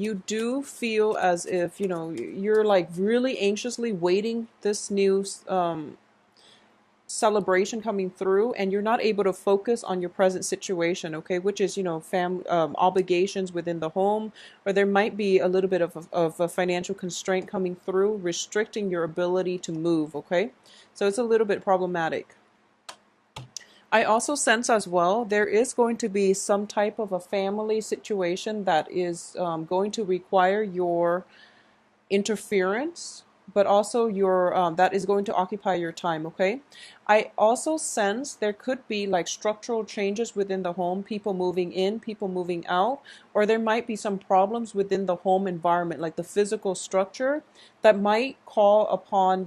you do feel as if, you're like really anxiously waiting this new celebration coming through, and you're not able to focus on your present situation, okay, which is, obligations within the home, or there might be a little bit of a financial constraint coming through, restricting your ability to move, okay? So it's a little bit problematic. I also sense as well there is going to be some type of a family situation that is going to require your interference, but also your that is going to occupy your time, okay? I also sense there could be like structural changes within the home, people moving in, people moving out, or there might be some problems within the home environment, like the physical structure, that might call upon,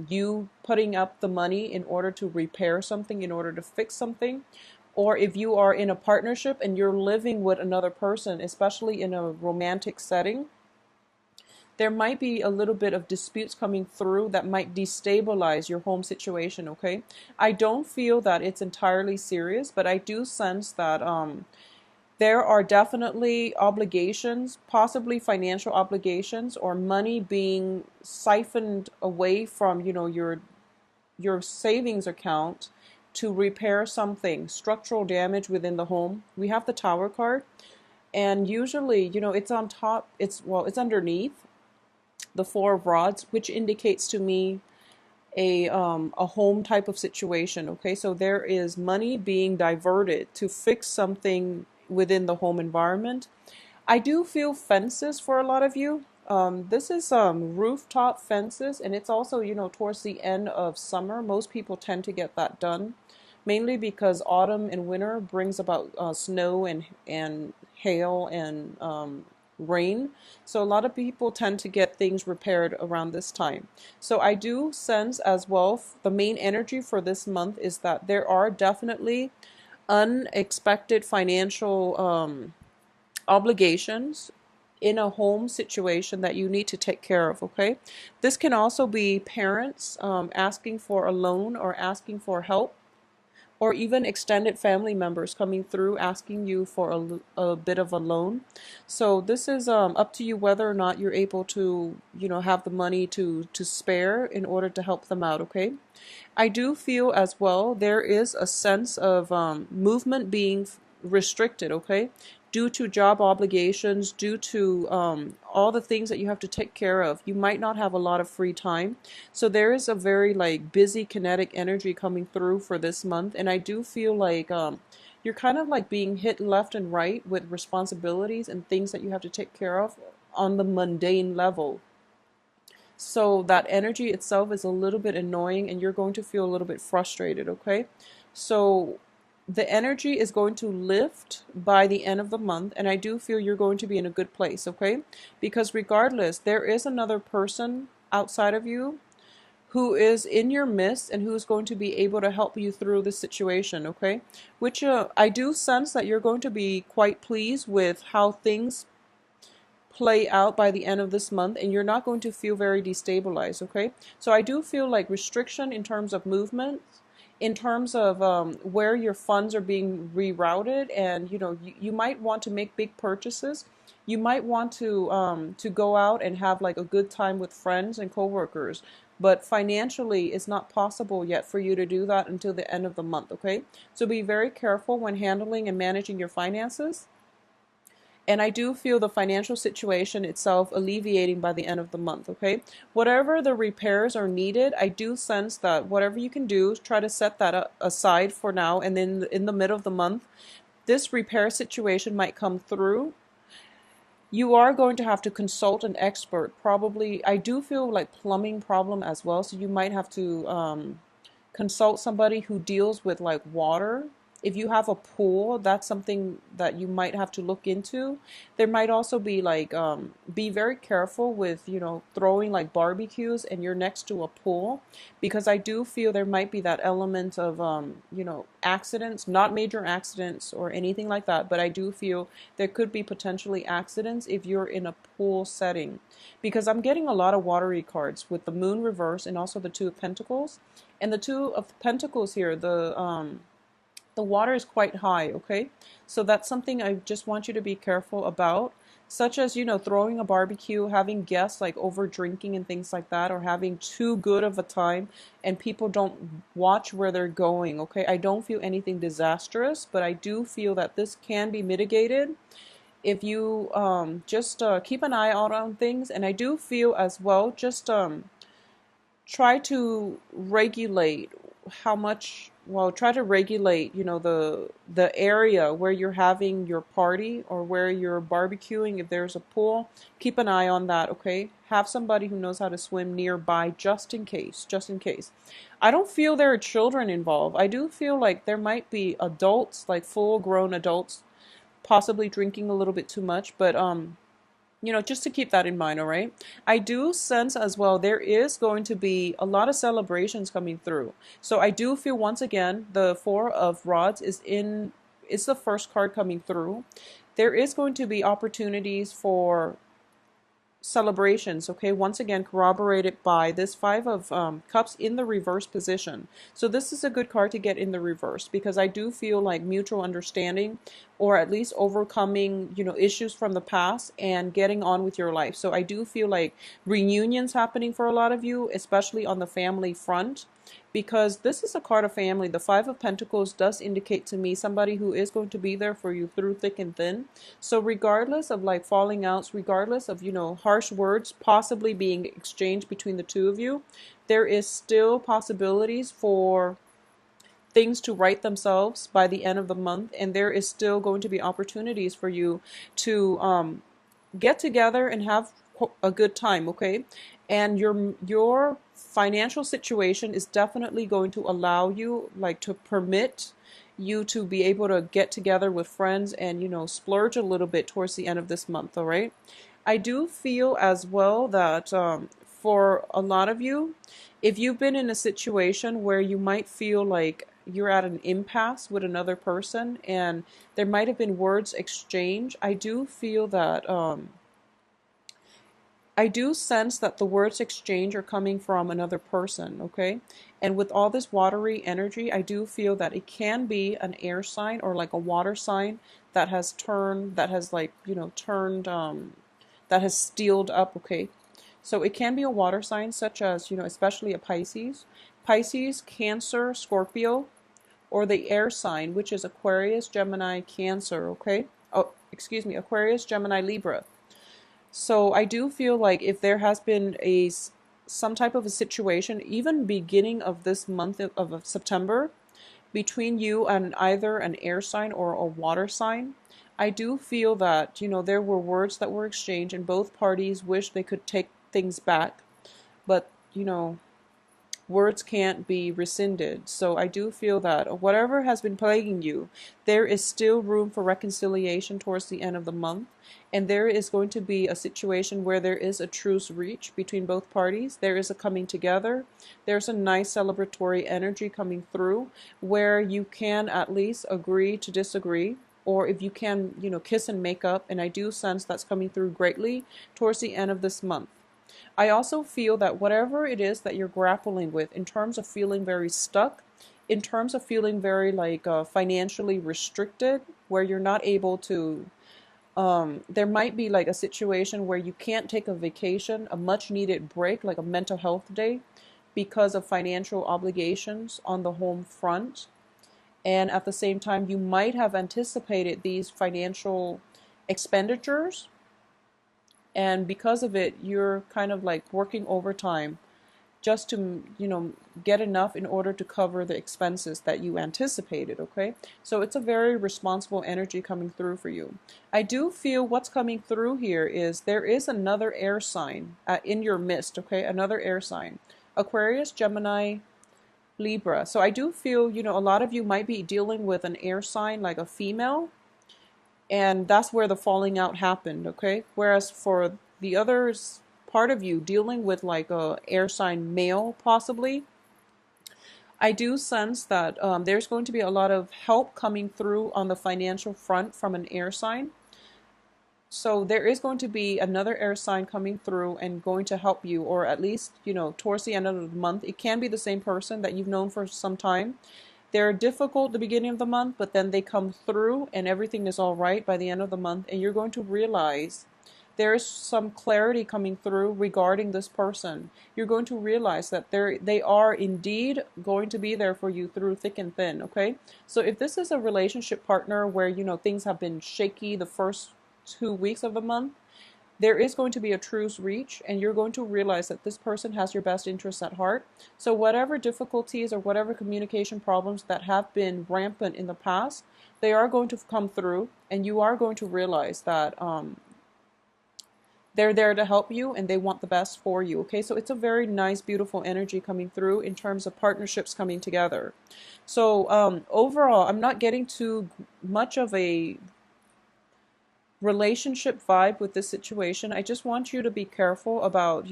you putting up the money in order to repair something, in order to fix something. Or if you are in a partnership and you're living with another person, especially in a romantic setting, there might be a little bit of disputes coming through that might destabilize your home situation, okay? I don't feel that it's entirely serious, but I do sense that there are definitely obligations, possibly financial obligations, or money being siphoned away from, your savings account to repair something, structural damage within the home. We have the Tower card, and usually, it's on top, it's underneath the Four of Rods, which indicates to me a home type of situation. Okay, so there is money being diverted to fix something within the home environment. I do feel fences for a lot of you. This is rooftop fences, and it's also, towards the end of summer. Most people tend to get that done, mainly because autumn and winter brings about snow and hail and rain. So a lot of people tend to get things repaired around this time. So I do sense as well, the main energy for this month is that there are definitely unexpected financial obligations in a home situation that you need to take care of, okay? This can also be parents asking for a loan or asking for help, or even extended family members coming through asking you for a bit of a loan. So this is up to you whether or not you're able to, have the money to spare in order to help them out, okay? I do feel as well there is a sense of movement being restricted, okay? Due to job obligations, due to all the things that you have to take care of. You might not have a lot of free time. So there is a very like busy kinetic energy coming through for this month. And I do feel like you're kind of like being hit left and right with responsibilities and things that you have to take care of on the mundane level. So that energy itself is a little bit annoying and you're going to feel a little bit frustrated, okay? So the energy is going to lift by the end of the month, and I do feel you're going to be in a good place, okay? Because regardless, there is another person outside of you who is in your midst and who is going to be able to help you through this situation, okay? Which I do sense that you're going to be quite pleased with how things play out by the end of this month, and you're not going to feel very destabilized, okay? So I do feel like restriction in terms of movement, in terms of where your funds are being rerouted, and you might want to make big purchases. You might want to go out and have like a good time with friends and coworkers, but financially it's not possible yet for you to do that until the end of the month, okay? So be very careful when handling and managing your finances. And I do feel the financial situation itself alleviating by the end of the month, okay? Whatever the repairs are needed, I do sense that whatever you can do, try to set that aside for now. And then in the middle of the month, this repair situation might come through. You are going to have to consult an expert. Probably, I do feel like plumbing problem as well. So you might have to consult somebody who deals with like water. If you have a pool, that's something that you might have to look into. There might also be like be very careful with throwing like barbecues and you're next to a pool, because I do feel there might be that element of accidents, not major accidents or anything like that, but I do feel there could be potentially accidents if you're in a pool setting, because I'm getting a lot of watery cards with the moon reverse and also the Two of Pentacles. And the Two of Pentacles here, the water is quite high, okay? So that's something I just want you to be careful about. such as, throwing a barbecue, having guests like over drinking and things like that, or having too good of a time and people don't watch where they're going. Okay, I don't feel anything disastrous, but I do feel that this can be mitigated if you just keep an eye out on things. And I do feel as well, just try to regulate how much, well, try to regulate, the area where you're having your party or where you're barbecuing. If there's a pool, keep an eye on that. Okay, have somebody who knows how to swim nearby, just in case, just in case. I don't feel there are children involved. I do feel like there might be adults, like full grown adults, possibly drinking a little bit too much, but just to keep that in mind. All right, I do sense as well there is going to be a lot of celebrations coming through. So I do feel, once again, the Four of Rods is the first card coming through. There is going to be opportunities for celebrations. Okay, once again corroborated by this Five of Cups in the reverse position. So this is a good card to get in the reverse, because I do feel like mutual understanding, or at least overcoming issues from the past and getting on with your life. So I do feel like reunions happening for a lot of you, especially on the family front, because this is a card of family. The Five of Pentacles does indicate to me somebody who is going to be there for you through thick and thin. So regardless of like falling outs, regardless of harsh words possibly being exchanged between the two of you, there is still possibilities for things to right themselves by the end of the month, and there is still going to be opportunities for you to get together and have a good time. Okay, and your financial situation is definitely going to allow you, like, to permit you to be able to get together with friends and splurge a little bit towards the end of this month. All right, I do feel as well that for a lot of you, if you've been in a situation where you might feel like you're at an impasse with another person and there might have been words exchanged, I do feel that I do sense that the words exchange are coming from another person. Okay, and with all this watery energy, I do feel that it can be an air sign or like a water sign that has turned, that has like turned that has steeled up. Okay, so it can be a water sign, such as especially a Pisces, Cancer, Scorpio, or the air sign, which is Aquarius, Gemini, Cancer. Okay, oh, excuse me, Aquarius, Gemini, Libra. So I do feel like if there has been some type of a situation, even beginning of this month of September, between you and either an air sign or a water sign, I do feel that there were words that were exchanged and both parties wish they could take things back, but words can't be rescinded. So I do feel that whatever has been plaguing you, there is still room for reconciliation towards the end of the month. And there is going to be a situation where there is a truce reached between both parties. There is a coming together. There's a nice celebratory energy coming through where you can at least agree to disagree. Or if you can, kiss and make up. And I do sense that's coming through greatly towards the end of this month. I also feel that whatever it is that you're grappling with in terms of feeling very stuck, in terms of feeling very like financially restricted, where you're not able to, there might be like a situation where you can't take a vacation, a much needed break, like a mental health day, because of financial obligations on the home front. And at the same time, you might have anticipated these financial expenditures, and because of it you're kind of like working overtime just to get enough in order to cover the expenses that you anticipated. Okay, so it's a very responsible energy coming through for you. I do feel what's coming through here is there is another air sign in your midst. Okay, another air sign, Aquarius, Gemini, Libra. So I do feel a lot of you might be dealing with an air sign, like a female, and that's where the falling out happened. Okay, whereas for the others part of you dealing with like a air sign male possibly, I do sense that there's going to be a lot of help coming through on the financial front from an air sign. So there is going to be another air sign coming through and going to help you, or at least towards the end of the month. It can be the same person that you've known for some time. They're difficult at the beginning of the month, but then they come through and everything is all right by the end of the month. And you're going to realize There's some clarity coming through regarding this person. You're going to realize that they are indeed going to be there for you through thick and thin, okay? So if this is a relationship partner where, things have been shaky the first 2 weeks of the month, there is going to be a truce reach, and you're going to realize that this person has your best interests at heart. So whatever difficulties or whatever communication problems that have been rampant in the past, they are going to come through, and you are going to realize that they're there to help you and they want the best for you. Okay, so it's a very nice, beautiful energy coming through in terms of partnerships coming together. So overall, I'm not getting too much of a relationship vibe with this situation. I just want you to be careful about,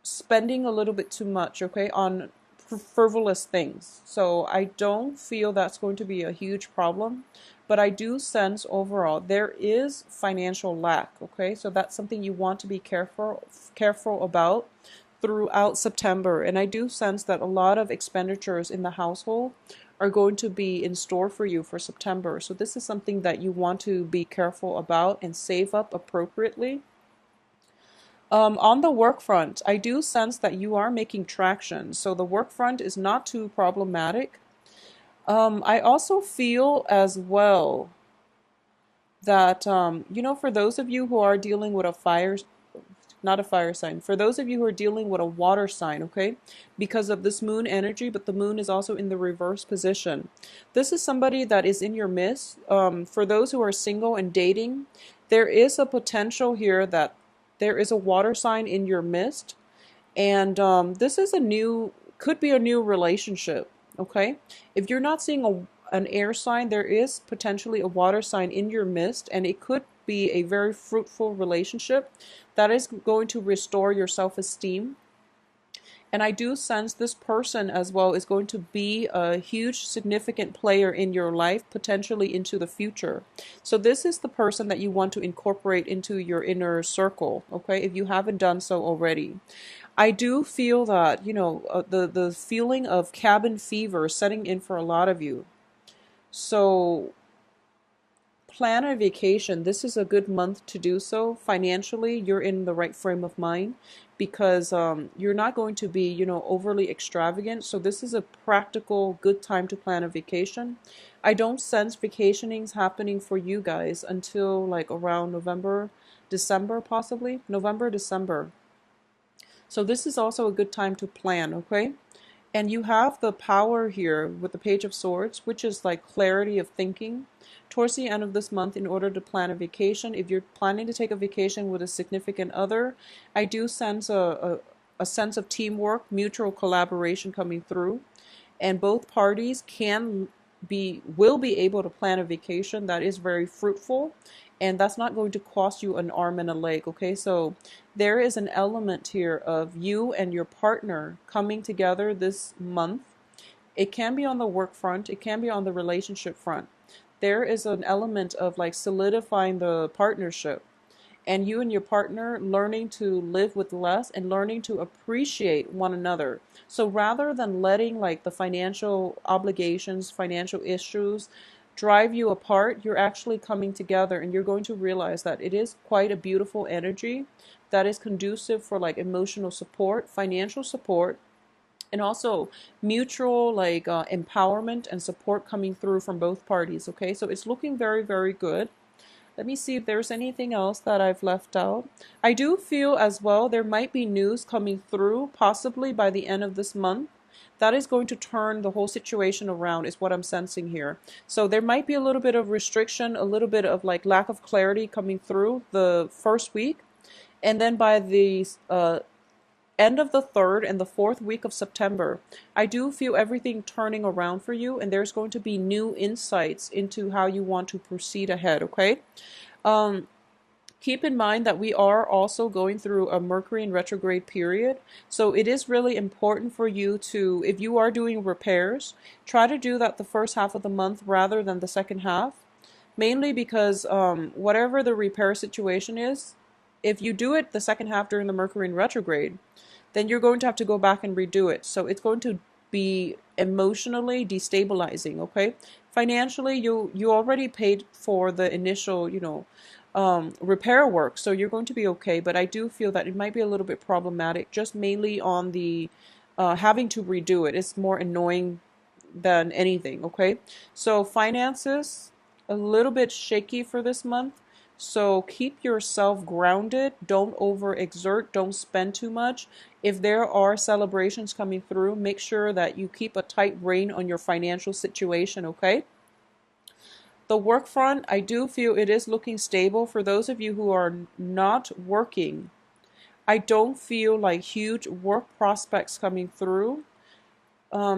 spending a little bit too much, okay, on frivolous things. So I don't feel that's going to be a huge problem, but I do sense overall there is financial lack, okay? So that's something you want to be careful about throughout September. And I do sense that a lot of expenditures in the household are going to be in store for you for September. So this is something that you want to be careful about and save up appropriately. On the work front, I do sense that you are making traction. So the work front is not too problematic. I also feel as well that, for those of you who are dealing with not a fire sign, for those of you who are dealing with a water sign, okay, because of this moon energy, but the moon is also in the reverse position. This is somebody that is in your midst. For those who are single and dating, there is a potential here that there is a water sign in your midst, and this is could be a new relationship, okay? If you're not seeing an air sign, there is potentially a water sign in your midst, and it could be a very fruitful relationship that is going to restore your self-esteem. And I do sense this person as well is going to be a huge significant player in your life, potentially into the future. So this is the person that you want to incorporate into your inner circle, okay, if you haven't done so already. I do feel that, the feeling of cabin fever setting in for a lot of you. So plan a vacation. This is a good month to do so. Financially, you're in the right frame of mind because you're not going to be, overly extravagant. So this is a practical, good time to plan a vacation. I don't sense vacationings happening for you guys until like around November, December, possibly. November, December. So this is also a good time to plan, okay? And you have the power here with the Page of Swords, which is like clarity of thinking towards the end of this month in order to plan a vacation. If you're planning to take a vacation with a significant other, I do sense a sense of teamwork, mutual collaboration coming through, and both parties will be able to plan a vacation that is very fruitful, and that's not going to cost you an arm and a leg, okay? So there is an element here of you and your partner coming together this month. It can be on the work front, it can be on the relationship front. There is an element of like solidifying the partnership, and you and your partner learning to live with less and learning to appreciate one another. So rather than letting like the financial obligations, financial issues drive you apart, you're actually coming together, and you're going to realize that it is quite a beautiful energy that is conducive for like emotional support, financial support, and also mutual like empowerment and support coming through from both parties, okay? So it's looking very, very good. Let me see if there's anything else that I've left out. I do feel as well there might be news coming through possibly by the end of this month that is going to turn the whole situation around, is what I'm sensing here. So there might be a little bit of restriction, a little bit of like lack of clarity coming through the first week, and then by the end of the 3rd and the 4th week of September, I do feel everything turning around for you, and there's going to be new insights into how you want to proceed ahead, okay? Keep in mind that we are also going through a Mercury in retrograde period, so it is really important for you to, if you are doing repairs, try to do that the first half of the month rather than the second half, mainly because whatever the repair situation is, if you do it the second half during the Mercury in retrograde, then you're going to have to go back and redo it. So it's going to be emotionally destabilizing, okay? Financially, you already paid for the initial, repair work. So you're going to be okay. But I do feel that it might be a little bit problematic, just mainly on the having to redo it. It's more annoying than anything, okay? So finances, a little bit shaky for this month. So keep yourself grounded. Don't overexert. Don't spend too much. If there are celebrations coming through, make sure that you keep a tight rein on your financial situation, okay? The work front, I do feel it is looking stable. For those of you who are not working, I don't feel like huge work prospects coming through.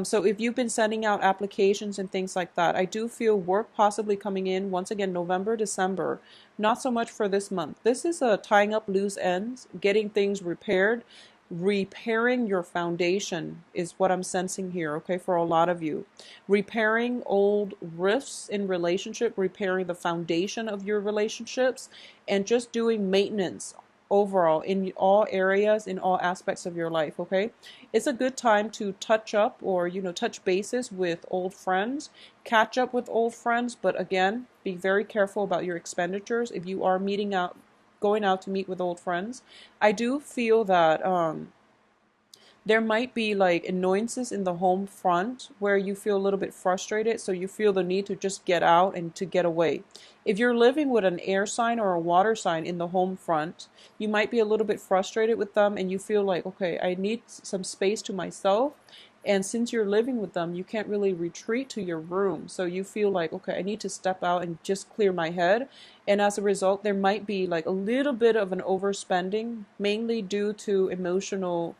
So if you've been sending out applications and things like that, I do feel work possibly coming in once again November, December. Not so much for this month. This is a tying up loose ends, getting things repaired. Repairing your foundation is what I'm sensing here, okay, for a lot of you. Repairing old rifts in relationship, repairing the foundation of your relationships, and just doing maintenance overall in all areas, in all aspects of your life, okay? It's a good time to touch up or, touch bases with old friends, catch up with old friends, but again, be very careful about your expenditures if you are going out to meet with old friends. I do feel that there might be like annoyances in the home front where you feel a little bit frustrated, so you feel the need to just get out and to get away. If you're living with an air sign or a water sign in the home front, you might be a little bit frustrated with them and you feel like, okay, I need some space to myself. And since you're living with them, you can't really retreat to your room. So you feel like, okay, I need to step out and just clear my head. And as a result, there might be like a little bit of an overspending, mainly due to emotional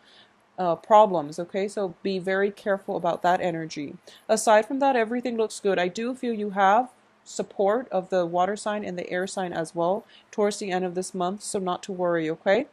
problems, okay? So be very careful about that energy. Aside from that, everything looks good. I do feel you have support of the water sign and the air sign as well towards the end of this month, so not to worry, okay?